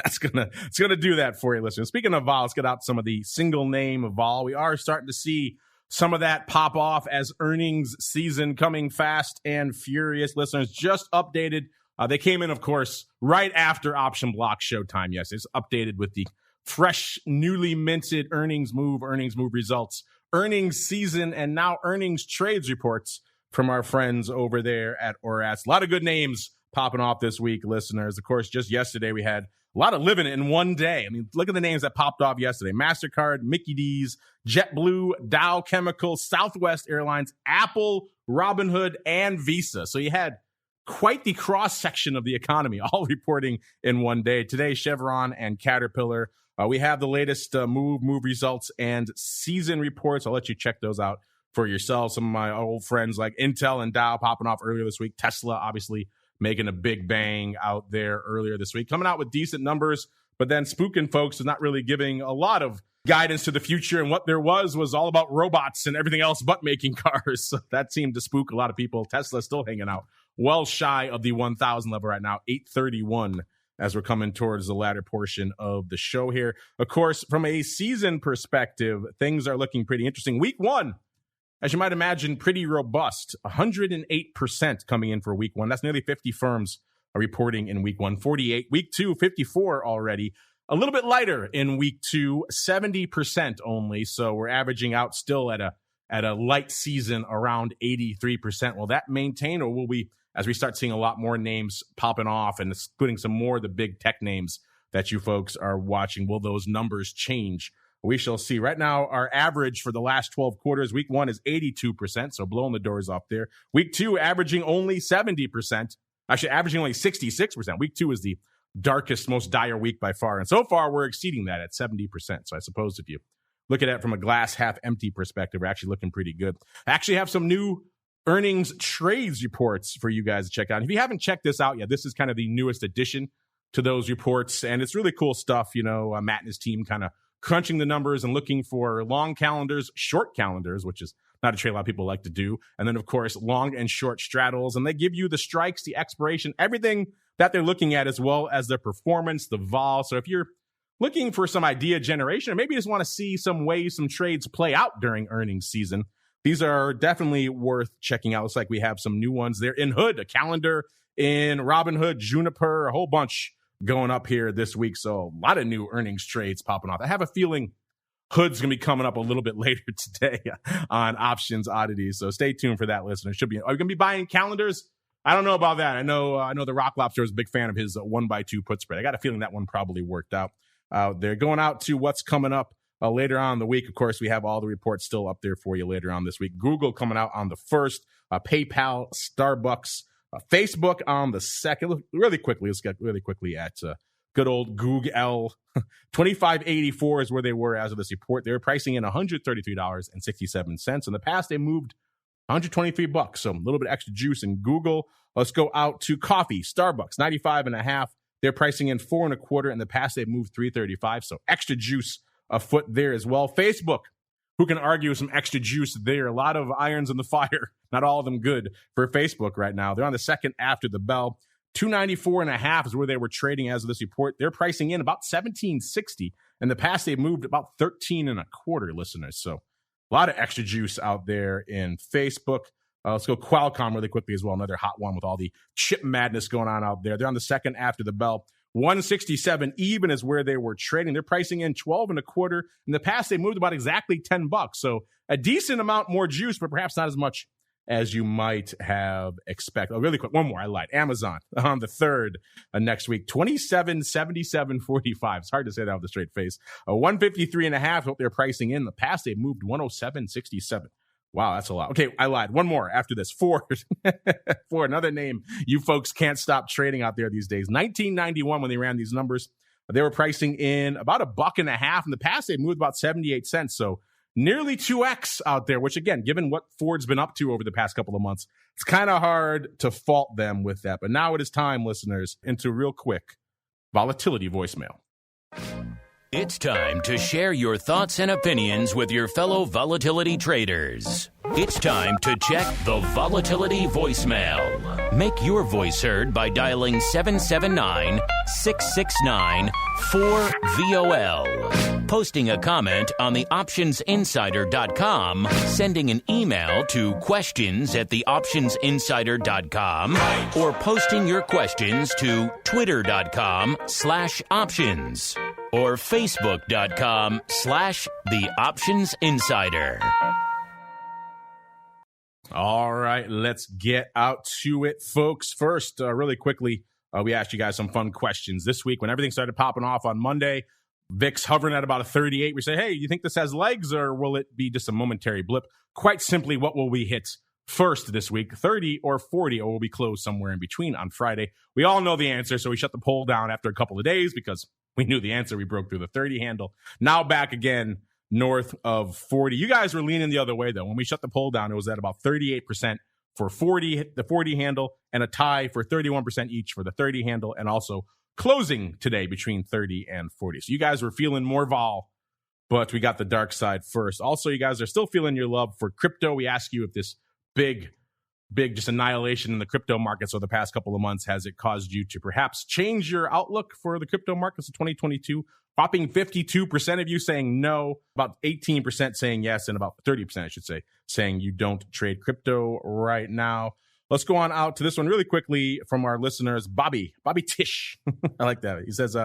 It's gonna do that for you, listeners. Speaking of vol, let's get out some of the single name vol. We are starting to see some of that pop off as earnings season coming fast and furious. Listeners, just updated. They came in, of course, right after option block showtime. Yes, it's updated with the fresh, newly minted earnings move results, earnings season, and now earnings trades reports from our friends over there at ORATS. A lot of good names popping off this week, listeners. Of course, just yesterday we had a lot of living in one day. I mean, look at the names that popped off yesterday. MasterCard, Mickey D's, JetBlue, Dow Chemical, Southwest Airlines, Apple, Robinhood, and Visa. So you had quite the cross-section of the economy all reporting in one day. Today, Chevron and Caterpillar. We have the latest move results and season reports. I'll let you check those out for yourself. Some of my old friends like Intel and Dow popping off earlier this week. Tesla, obviously, making a big bang out there earlier this week. Coming out with decent numbers, but then spooking folks is not really giving a lot of guidance to the future. And what there was all about robots and everything else but making cars. So that seemed to spook a lot of people. Tesla's still hanging out well shy of the 1,000 level right now, 831. As we're coming towards the latter portion of the show here. Of course, from a season perspective, things are looking pretty interesting. Week one, as you might imagine, pretty robust. 108% coming in for week one. That's nearly 50 firms are reporting in week one. 48. Week two, 54 already. A little bit lighter in week two, 70% only. So we're averaging out still at a light season around 83%. Will that maintain, or will we, as we start seeing a lot more names popping off and including some more of the big tech names that you folks are watching, will those numbers change? We shall see. Right now, our average for the last 12 quarters, week one is 82%, so blowing the doors off there. Week two, averaging only 70%. Actually, averaging only 66%. Week two is the darkest, most dire week by far. And so far, we're exceeding that at 70%. So I suppose if you look at it from a glass half empty perspective, we're actually looking pretty good. I actually have some new earnings trades reports for you guys to check out. If you haven't checked this out yet, this is kind of the newest addition to those reports, and it's really cool stuff. Matt and his team kind of crunching the numbers and looking for long calendars, short calendars, which is not a trade a lot of people like to do, and then, of course, long and short straddles, and they give you the strikes, the expiration, everything that they're looking at, as well as their performance, the vol. So if you're looking for some idea generation, or maybe you just want to see some ways some trades play out during earnings season, these are definitely worth checking out. Looks like we have some new ones there in Hood, a calendar in Robinhood, Juniper, a whole bunch going up here this week. So a lot of new earnings trades popping off. I have a feeling Hood's going to be coming up a little bit later today on Options Oddities. So stay tuned for that, listener. Are you going to be buying calendars? I don't know about that. I know the Rock Lobster is a big fan of his 1x2 put spread. I got a feeling that one probably worked out. out there. Going out to what's coming up later on in the week. Of course, we have all the reports still up there for you later on this week. Google coming out on the 1st, PayPal, Starbucks, Facebook on the 2nd. Look, really quickly, let's get really quickly at good old Google. 2584 is where they were as of this report. They were pricing in $133.67. In the past, they moved $123, so a little bit extra juice in Google. Let's go out to coffee. Starbucks, 95.5. They're pricing in 4.25. In the past, they've moved $3.35, so extra juice afoot there as well. Facebook, who can argue with some extra juice there? A lot of irons in the fire, not all of them good for Facebook right now. They're on the 2nd after the bell. 294.5 is where they were trading as of this report. They're pricing in about $17.60. In the past, they've moved about 13.25, listeners. So a lot of extra juice out there in Facebook. Let's go Qualcomm really quickly as well. Another hot one with all the chip madness going on out there. They're on the 2nd after the bell. 167 even is where they were trading. They're pricing in 12.25. In the past, they moved about exactly $10. So a decent amount more juice, but perhaps not as much as you might have expected. Oh, really quick, one more. I lied. Amazon on the 3rd next week. 27.77.45. It's hard to say that with a straight face. 153.5 what they're pricing in. The past, they moved 107.67. Wow, that's a lot. Okay, I lied. One more after this. Ford. Ford, another name you folks can't stop trading out there these days. 1991 when they ran these numbers, they were pricing in about $1.50. In the past, they moved about 78 cents. So nearly 2x out there, which again, given what Ford's been up to over the past couple of months, it's kind of hard to fault them with that. But now it is time, listeners, into real quick volatility voicemail. It's time to share your thoughts and opinions with your fellow volatility traders. It's time to check the volatility voicemail. Make your voice heard by dialing 779-669-4VOL. Posting a comment on the optionsinsider.com, sending an email to questions@theoptionsinsider.com, or posting your questions to twitter.com/options. or facebook.com/theoptionsinsider. All right, let's get out to it, folks. First, really quickly, we asked you guys some fun questions this week. When everything started popping off on Monday, VIX hovering at about a 38. We say, hey, you think this has legs or will it be just a momentary blip? Quite simply, what will we hit first this week, 30 or 40, or will we close somewhere in between on Friday? We all know the answer, so we shut the poll down after a couple of days because we knew the answer. We broke through the 30 handle. Now back again north of 40. You guys were leaning the other way, though. When we shut the poll down, it was at about 38% for 40, the 40 handle, and a tie for 31% each for the 30 handle, and also closing today between 30 and 40. So you guys were feeling more vol, but we got the dark side first. Also, you guys are still feeling your love for crypto. We ask you if this big just annihilation in the crypto markets over the past couple of months, has it caused you to perhaps change your outlook for the crypto markets of 2022? Whopping 52% of you saying no, about 18% saying yes, and about 30%, I should say, saying you don't trade crypto right now. Let's go on out to this one really quickly from our listeners. Bobby Tish. I like that. He says,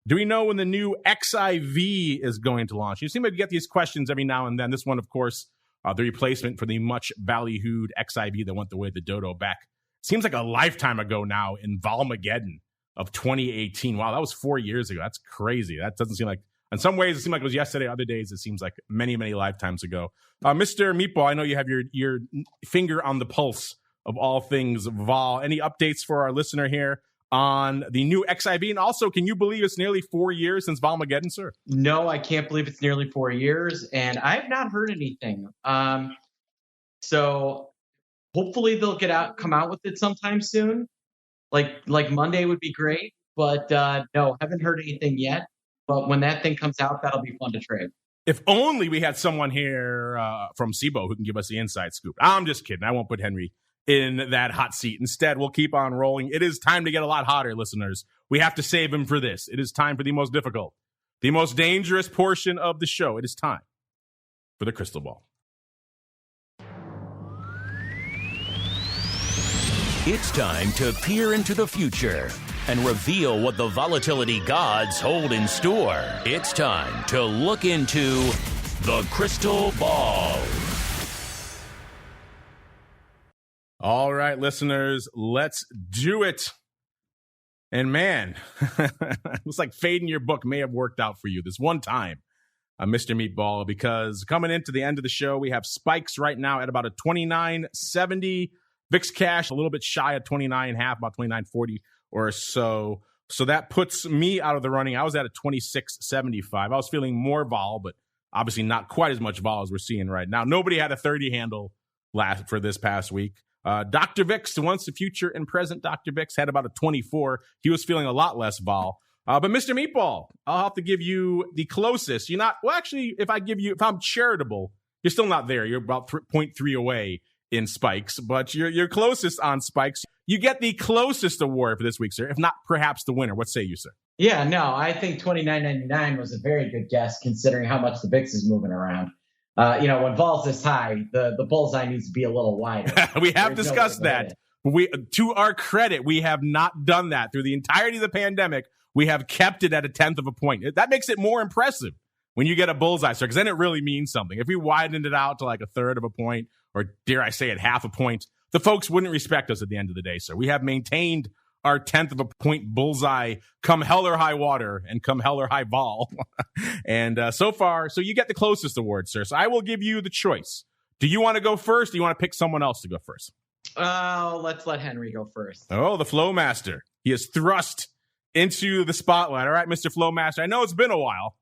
do we know when the new XIV is going to launch? You seem to get these questions every now and then. This one, of course, the replacement for the much ballyhooed XIV that went the way of the dodo back. Seems like a lifetime ago now in Volmageddon of 2018. Wow, that was 4 years ago. That's crazy. That doesn't seem like, in some ways, it seemed like it was yesterday. Other days, it seems like many, many lifetimes ago. Mr. Meatball, I know you have your finger on the pulse of all things vol. Any updates for our listener here on the new XIV? And also, can you believe it's nearly 4 years since Volmageddon, sir? No, I can't believe it's nearly 4 years, and I've not heard anything. So hopefully they'll come out with it sometime soon. Like Monday would be great, but no, haven't heard anything yet. But when that thing comes out, that'll be fun to trade. If only we had someone here from SIBO who can give us the inside scoop. I'm just kidding. I won't put Henry in that hot seat. Instead, we'll keep on rolling. It is time to get a lot hotter, listeners. We have to save him for this. It is time for the most difficult, the most dangerous portion of the show. It is time for the crystal ball. It's time to peer into the future and reveal what the volatility gods hold in store. It's time to look into the crystal ball. All right, listeners, let's do it. And man, looks like fading your book may have worked out for you this one time, Mr. Meatball, because coming into the end of the show, we have spikes right now at about a 29.70. VIX cash a little bit shy of 29.5, about 29.40 or so. So that puts me out of the running. I was at a 26.75. I was feeling more vol, but obviously not quite as much vol as we're seeing right now. Nobody had a 30 handle for this past week. Dr. VIX, once the future and present Dr. VIX, had about a 24. He was feeling a lot less vol. But Mr. Meatball, I'll have to give you the closest. You're not, well, actually, if I'm charitable, you're still not there. You're about 0.3 away in spikes, but you're closest on spikes. You get the closest award for this week, sir, if not perhaps the winner. What say you, sir? Yeah, no, I think 29.99 was a very good guess considering how much the VIX is moving around. When vol's this high, the bullseye needs to be a little wider. We have discussed that. To our credit, we have not done that through the entirety of the pandemic. We have kept it at a 1/10 of a point. That makes it more impressive when you get a bullseye, sir, because then it really means something. If we widened it out to like a 1/3 of a point, or dare I say it, 1/2 a point, the folks wouldn't respect us at the end of the day, sir. We have maintained our 1/10 of a point bullseye come hell or high water and come hell or high vol. And so far, so you get the closest award, sir. So I will give you the choice. Do you want to go first? Or do you want to pick someone else to go first? Oh, let's let Henry go first. Oh, the Flow Master. He is thrust into the spotlight. All right, Mr. Flow Master. I know it's been a while.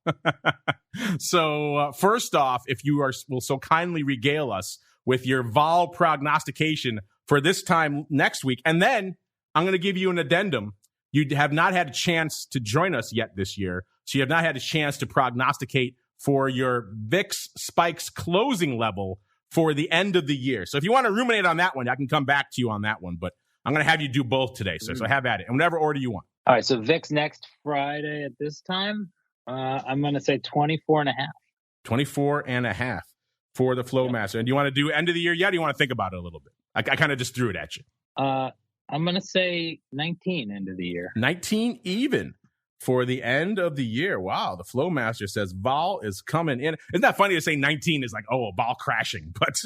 So first off, if you will so kindly regale us with your vol prognostication for this time next week. And then I'm going to give you an addendum. You have not had a chance to join us yet this year, so you have not had a chance to prognosticate for your VIX spikes closing level for the end of the year. So if you want to ruminate on that one, I can come back to you on that one, but I'm going to have you do both today, sir. So have at it in whatever order you want. All right, so VIX next Friday at this time, I'm going to say 24.5. 24.5 for the Flow Master. And do you want to do end of the year yet? Or do you want to think about it a little bit? I kind of just threw it at you. I'm going to say 19 end of the year. 19 even for the end of the year. Wow. The Flow Master says vol is coming in. Isn't that funny to say 19 is like, oh, vol crashing? But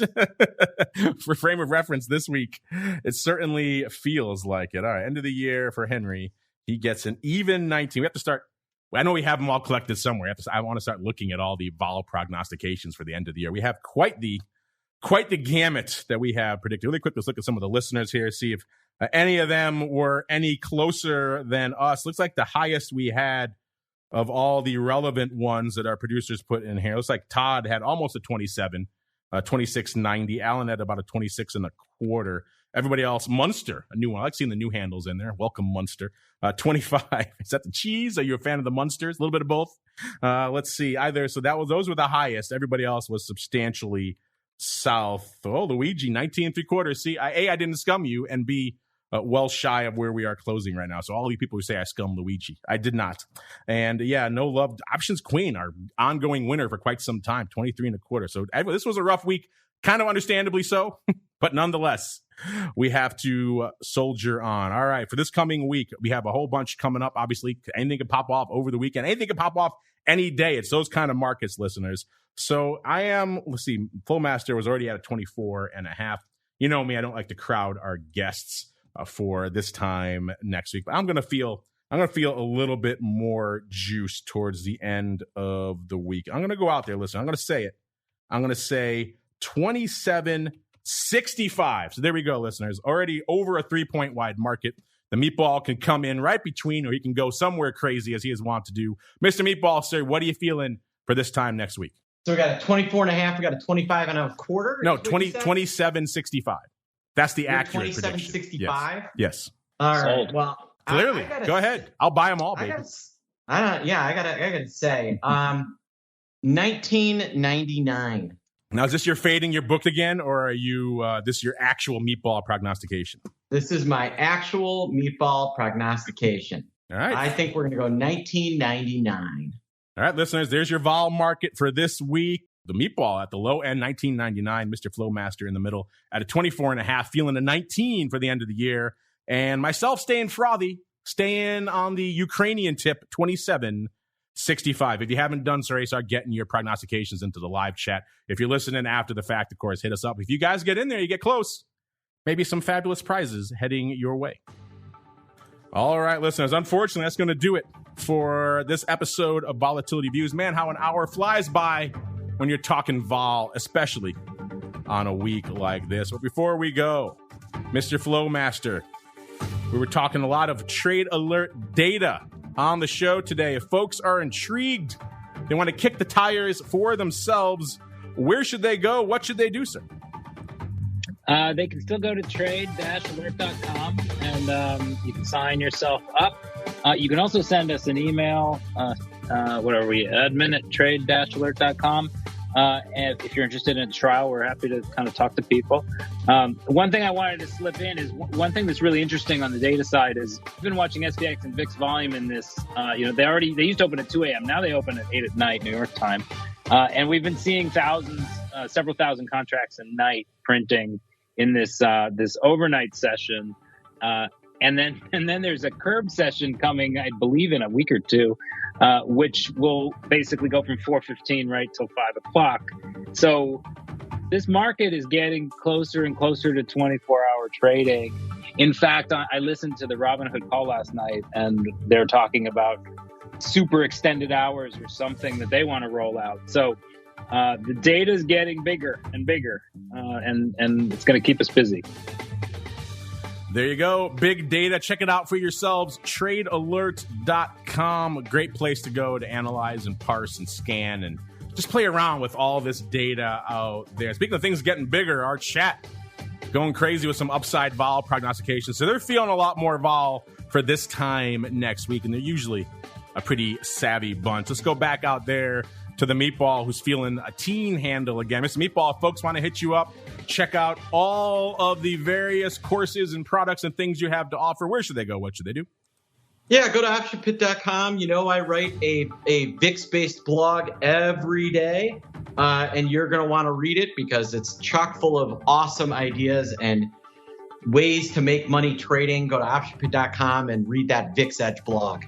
for frame of reference this week, it certainly feels like it. All right. End of the year for Henry. He gets an even 19. We have to start. I know we have them all collected somewhere. I want to start looking at all the vol prognostications for the end of the year. We have quite the gamut that we have predicted. Really quick, let's look at some of the listeners here, see if any of them were any closer than us. Looks like the highest we had of all the relevant ones that our producers put in here. Looks like Todd had almost a 27, 26.90. Alan had about a 26.25. Everybody else, Munster, a new one. I like seeing the new handles in there. Welcome, Munster. 25. Is that the cheese? Are you a fan of the Munsters? A little bit of both. Let's see. Those were the highest. Everybody else was substantially south. Oh, Luigi, 19.75. See, I didn't scum you, and B, well shy of where we are closing right now. So all you people who say I scum Luigi, I did not. And yeah, no love. Options Queen, our ongoing winner for quite some time, 23.25. So this was a rough week, kind of understandably so, but nonetheless, we have to soldier on. All right, for this coming week, we have a whole bunch coming up. Obviously, anything can pop off over the weekend. Anything can pop off any day. It's those kind of markets, listeners. So let's see, Flow Master was already at a 24.5. You know me, I don't like to crowd our guests for this time next week, but I'm going to feel a little bit more juice towards the end of the week. I'm going to go out there, listen, I'm going to say it. I'm going to say 27.65. So there we go, listeners. Already over a 3-point wide market. The Meatball can come in right between, or he can go somewhere crazy as he is wont to do. Mr. Meatball, sir, what are you feeling for this time next week? So we got a 24.5. We got a 25.25. No, 27.65. That's the accurate prediction. 27.65. Yes. All right. Well, clearly, go ahead. I'll buy them all, baby. I gotta say, 19.99. Now, is this your fading your book again, or are you this your actual Meatball prognostication? This is my actual Meatball prognostication. All right. I think we're gonna go 19.99. All right, listeners, there's your vol market for this week. The Meatball at the low end, 19.99. Mr. Flow Master in the middle at a 24.5, feeling a 19 for the end of the year. And myself staying frothy, staying on the Ukrainian tip, 27.65. If you haven't done so, start getting your prognostications into the live chat. If you're listening after the fact, of course, hit us up. If you guys get in there, you get close. Maybe some fabulous prizes heading your way. All right, listeners, unfortunately, that's going to do it for this episode of Volatility Views. Man, how an hour flies by when you're talking vol, especially on a week like this. But before we go, Mr. Flowmaster, we were talking a lot of trade alert data on the show today. If folks are intrigued, they want to kick the tires for themselves, where should they go? What should they do, sir? They can still go to trade-alert.com and you can sign yourself up. You can also send us an email, admin@trade-alert.com. And if you're interested in a trial, we're happy to kind of talk to people. One thing I wanted to slip in is one thing that's really interesting on the data side is I've been watching SPX and VIX volume in this. They used to open at 2 a.m. Now they open at 8 at night, New York time. And we've been seeing several thousand contracts a night printing in this overnight session. And then there's a curb session coming, I believe, in a week or two, which will basically go from 4:15 right till 5 o'clock. So this market is getting closer and closer to 24-hour trading. In fact, I listened to the Robinhood call last night, and they're talking about super extended hours or something that they want to roll out. So the data is getting bigger and bigger, and it's going to keep us busy. There you go. Big data. Check it out for yourselves. TradeAlert.com. Great place to go to analyze and parse and scan and just play around with all this data out there. Speaking of things getting bigger, our chat going crazy with some upside vol prognostications. So they're feeling a lot more vol for this time next week, and they're usually a pretty savvy bunch. Let's go back out there to the Meatball, who's feeling a teen handle again. Mr. Meatball, if folks want to hit you up, check out all of the various courses and products and things you have to offer. Where should they go? What should they do? Yeah, go to optionpit.com. You know, I write a VIX-based blog every day, and you're going to want to read it because it's chock full of awesome ideas and ways to make money trading. Go to optionpit.com and read that VIX Edge blog.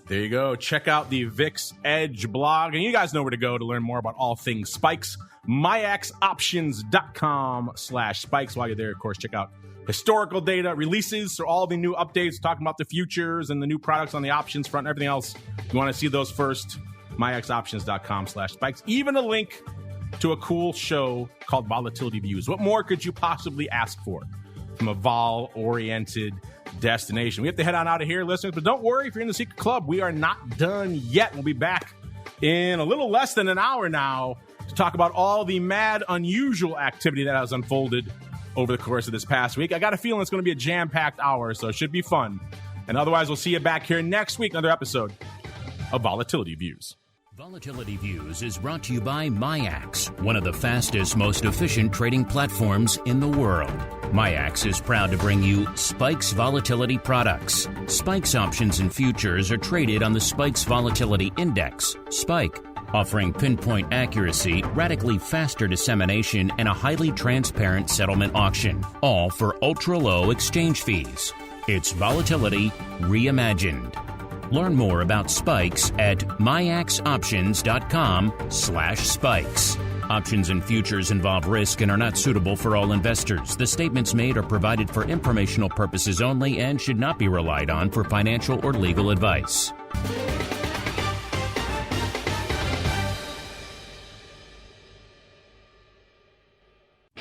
There you go. Check out the VIX Edge blog. And you guys know where to go to learn more about all things spikes. MyAxOptions.com/spikes. While you're there, of course, check out historical data, releases, so all the new updates, talking about the futures and the new products on the options front and everything else. You want to see those first, MyAxOptions.com/spikes. Even a link to a cool show called Volatility Views. What more could you possibly ask for from a vol-oriented destination? We have to head on out of here, listeners, but don't worry if you're in the secret club. We are not done yet. We'll be back in a little less than an hour now to talk about all the mad, unusual activity that has unfolded over the course of this past week. I got a feeling it's going to be a jam-packed hour, so it should be fun. And otherwise, we'll see you back here next week, another episode of Volatility Views. Volatility Views is brought to you by MyAx, one of the fastest, most efficient trading platforms in the world. MyAx is proud to bring you Spikes Volatility products. Spikes options and futures are traded on the Spikes Volatility Index, SPIKE, offering pinpoint accuracy, radically faster dissemination, and a highly transparent settlement auction, all for ultra-low exchange fees. It's volatility reimagined. Learn more about spikes at MyAxOptions.com/spikes. Options and futures involve risk and are not suitable for all investors. The statements made are provided for informational purposes only and should not be relied on for financial or legal advice.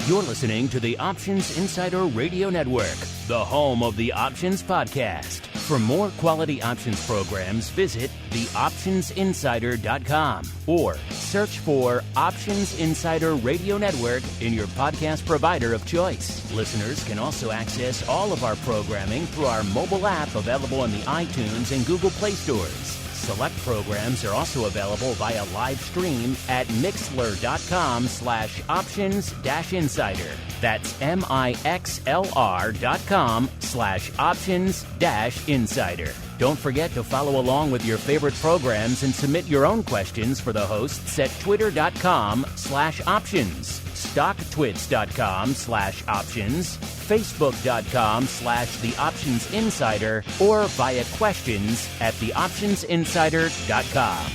You're listening to the Options Insider Radio Network, the home of the Options Podcast. For more quality options programs, visit theoptionsinsider.com or search for Options Insider Radio Network in your podcast provider of choice. Listeners can also access all of our programming through our mobile app available in the iTunes and Google Play stores. Select programs are also available via live stream at mixlr.com/options-insider. That's mixlr.com/options-insider. Don't forget to follow along with your favorite programs and submit your own questions for the hosts at twitter.com/options, stocktwits.com/options, facebook.com/theoptionsinsider, or via questions at theoptionsinsider.com.